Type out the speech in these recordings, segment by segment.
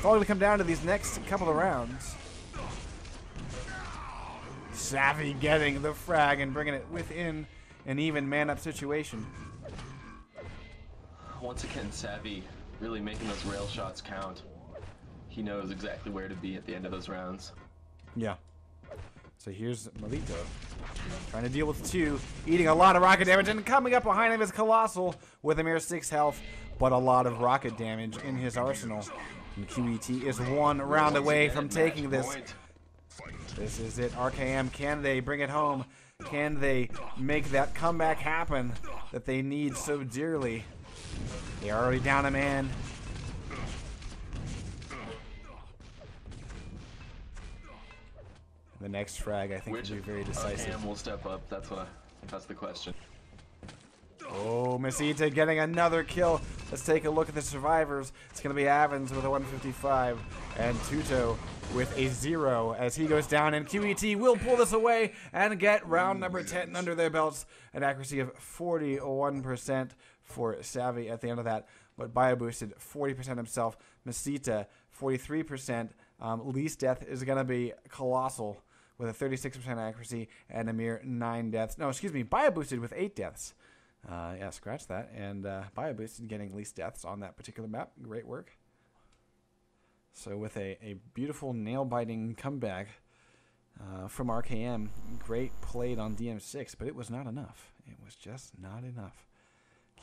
It's all going to come down to these next couple of rounds. Savvy getting the frag and bringing it within an even man-up situation. Once again, Savvy really making those rail shots count. He knows exactly where to be at the end of those rounds. Yeah. So here's Melito trying to deal with two, eating a lot of rocket damage, and coming up behind him is Colossal with a mere 6 health, but a lot of rocket damage in his arsenal. And QET is one round away from taking this. This is it. RKM, can they bring it home? Can they make that comeback happen that they need so dearly? They are already down a man. The next frag, I think, will be very decisive. RKM will step up. That's the question. Oh, Mesita getting another kill. Let's take a look at the survivors. It's going to be Avens with a 155 and Tuto with a 0 as he goes down, and QET will pull this away and get round number 10 under their belts. An accuracy of 41% for Savvy at the end of that, but bio boosted 40% himself. Mesita 43%. Least death is going to be Colossal with a 36% accuracy and a mere 9 deaths. No, excuse me, bio boosted with 8 deaths. Yeah, scratch that. And bio boosted getting least deaths on that particular map. Great work. So with a beautiful nail-biting comeback from RKM, great played on DM6, but it was not enough. It was just not enough.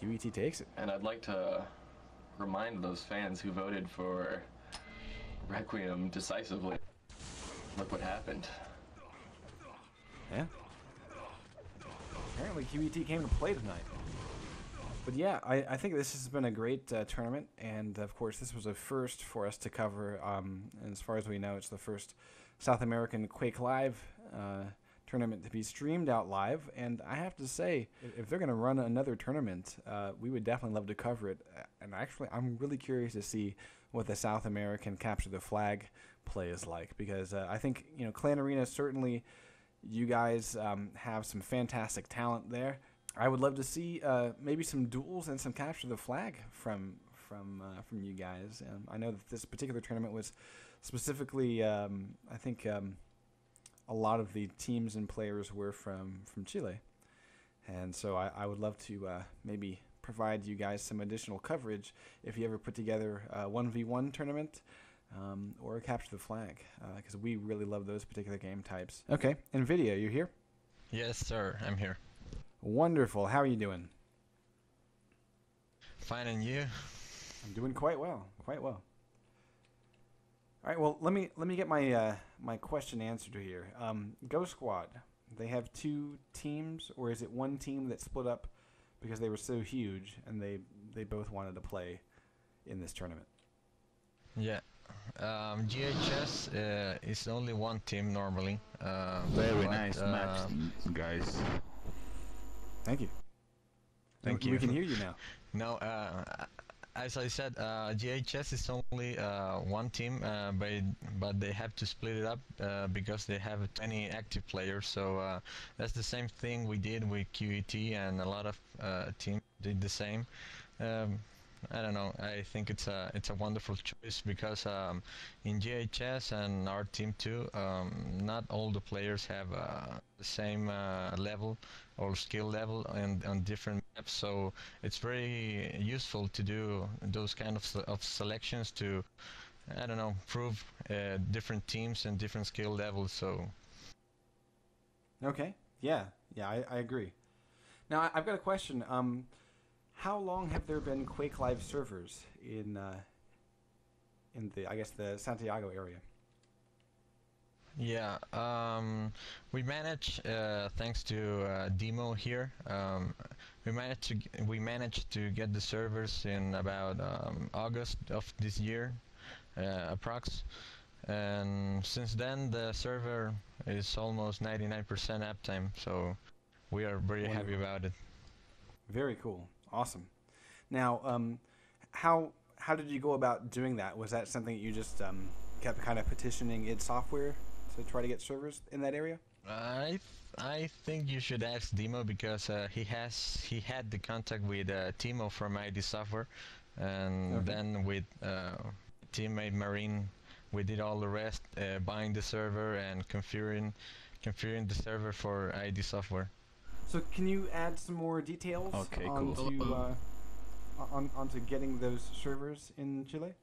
QET takes it. And I'd like to remind those fans who voted for Requiem decisively. Look what happened. Yeah. Apparently QET came to play tonight. But yeah, I think this has been a great tournament, and of course this was a first for us to cover. And as far as we know, it's the first South American Quake Live tournament to be streamed out live. And I have to say, if they're going to run another tournament, we would definitely love to cover it. And actually, I'm really curious to see what the South American Capture the Flag play is like, because I think, you know, Clan Arena, certainly you guys have some fantastic talent there. I would love to see maybe some duels and some Capture the Flag from you guys. I know that this particular tournament was specifically, I think a lot of the teams and players were from Chile, and so I would love to maybe provide you guys some additional coverage if you ever put together a 1v1 tournament or a Capture the Flag, because we really love those particular game types. Okay, NVIDIA, you here? Yes, sir, I'm here. Wonderful. How are you doing? Fine, and you? I'm doing quite well. Quite well. All right. Well, let me get my my question answered here. Go Squad. They have 2 teams, or is it one team that split up because they were so huge and they both wanted to play in this tournament? Yeah. GHS is only one team normally. Very nice match, guys. Thank you. Thank you. We can hear you now. No, as I said, GHS is only one team, but they have to split it up because they have 20 active players. So that's the same thing we did with QET, and a lot of teams did the same. I don't know. I think it's a wonderful choice because in GHS and our team too, not all the players have the same level or skill level on different maps. So it's very useful to do those kind of selections to, I don't know, prove different teams and different skill levels. So. Okay. Yeah. I agree. Now I've got a question. How long have there been Quake Live servers in the, I guess, the Santiago area? Yeah, we managed, thanks to Demo here, we managed to get the servers in about August of this year, approx. And since then, the server is almost 99% uptime, so we are very happy about it. Very cool. Awesome. Now, how did you go about doing that? Was that something that you just kept kind of petitioning id Software to try to get servers in that area? I think you should ask Demo because he had the contact with Timo from id Software, and then with teammate Marine, we did all the rest, buying the server and configuring the server for ID software. So can you add some more details Okay, cool. onto getting those servers in Chile?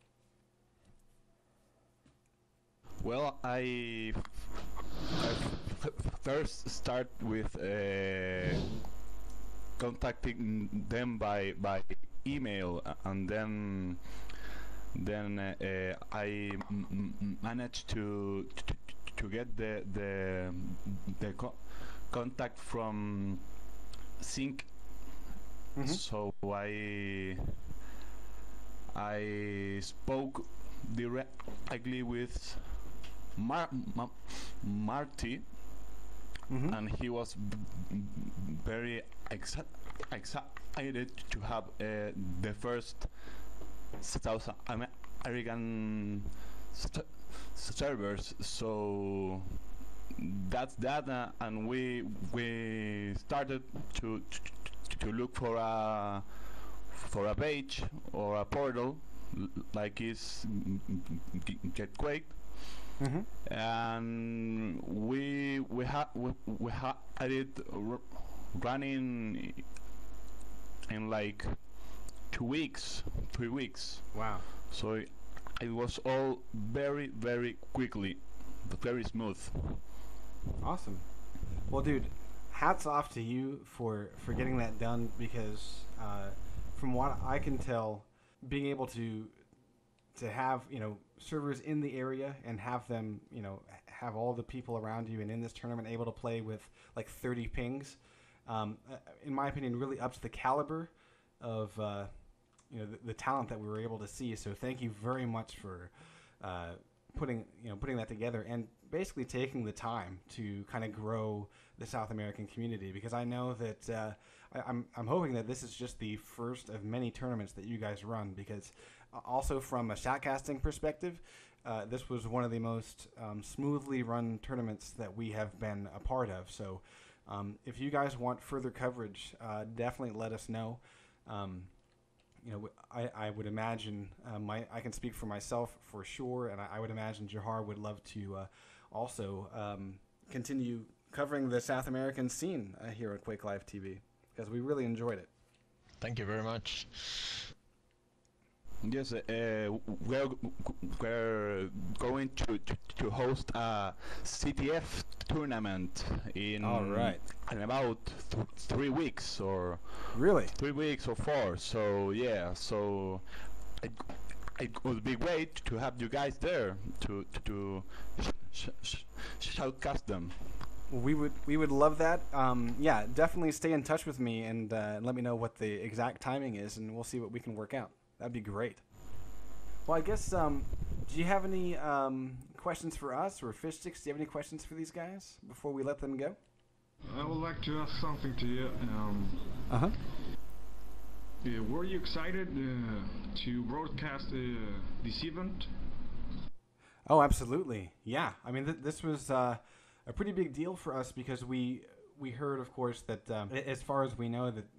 Well, I first start with contacting them by email, and then I managed to get the contact from Sync. So I spoke directly with Marty, and he was very excited to have the first South American servers. So that's that, and we started to look for a page or a portal like is Get Quake. And we had it running in like 2 weeks, 3 weeks. Wow. So it was all very quickly, very smooth. Awesome. Well, dude, hats off to you for getting that done, because from what I can tell, being able to have, you know, servers in the area and have them, you know, have all the people around you and in this tournament able to play with like 30 pings, in my opinion, really ups the caliber of you know, the talent that we were able to see. So thank you very much for putting that together and basically taking the time to kind of grow the South American community, because I know that I'm hoping that this is just the first of many tournaments that you guys run, because also from a shotcasting perspective, this was one of the most smoothly run tournaments that we have been a part of. So if you guys want further coverage, definitely let us know. You know, I would imagine, I can speak for myself for sure, and I would imagine Jahar would love to also continue covering the South American scene here at Quake Live TV, because we really enjoyed it. Thank you very much. Yes, we're going to host a CTF tournament in about 3 weeks, or really 3 weeks or 4. So yeah, so it would be great to have you guys there to shoutcast them. We would love that. Yeah, definitely stay in touch with me and let me know what the exact timing is, and we'll see what we can work out. That'd be great. Well, I guess, do you have any questions for us, or Fish Sticks? Do you have any questions for these guys before we let them go? I would like to ask something to you. Were you excited to broadcast this event? Oh, absolutely. Yeah. I mean, this was a pretty big deal for us, because we heard, of course, that as far as we know, that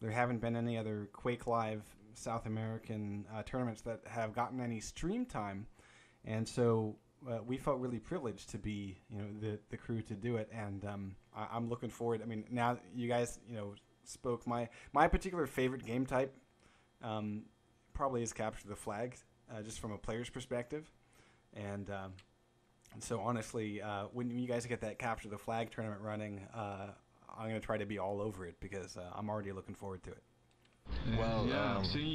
there haven't been any other Quake Live South American tournaments that have gotten any stream time, and so we felt really privileged to be, you know, the crew to do it, and I'm looking forward. I mean, now you guys, you know, spoke my particular favorite game type probably is capture the flag, just from a player's perspective, and so honestly, when you guys get that capture the flag tournament running, I'm going to try to be all over it, because I'm already looking forward to it. Well, yeah, I've seen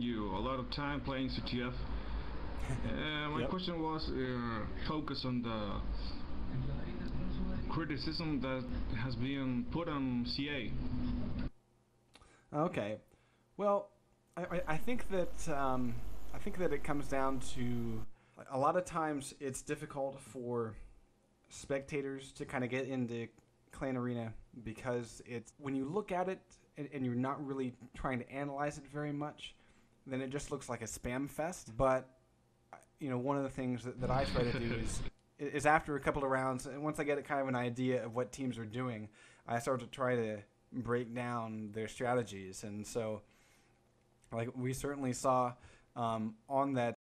you a lot of time playing CTF. My question was focused on the criticism that has been put on CA. Okay, well, I think that it comes down to, a lot of times it's difficult for spectators to kind of get into Clan Arena, because it's, when you look at it and you're not really trying to analyze it very much, then it just looks like a spam fest. But you know, one of the things that I try to do is after a couple of rounds, and once I get kind of an idea of what teams are doing, I start to try to break down their strategies. And so, like, we certainly saw on that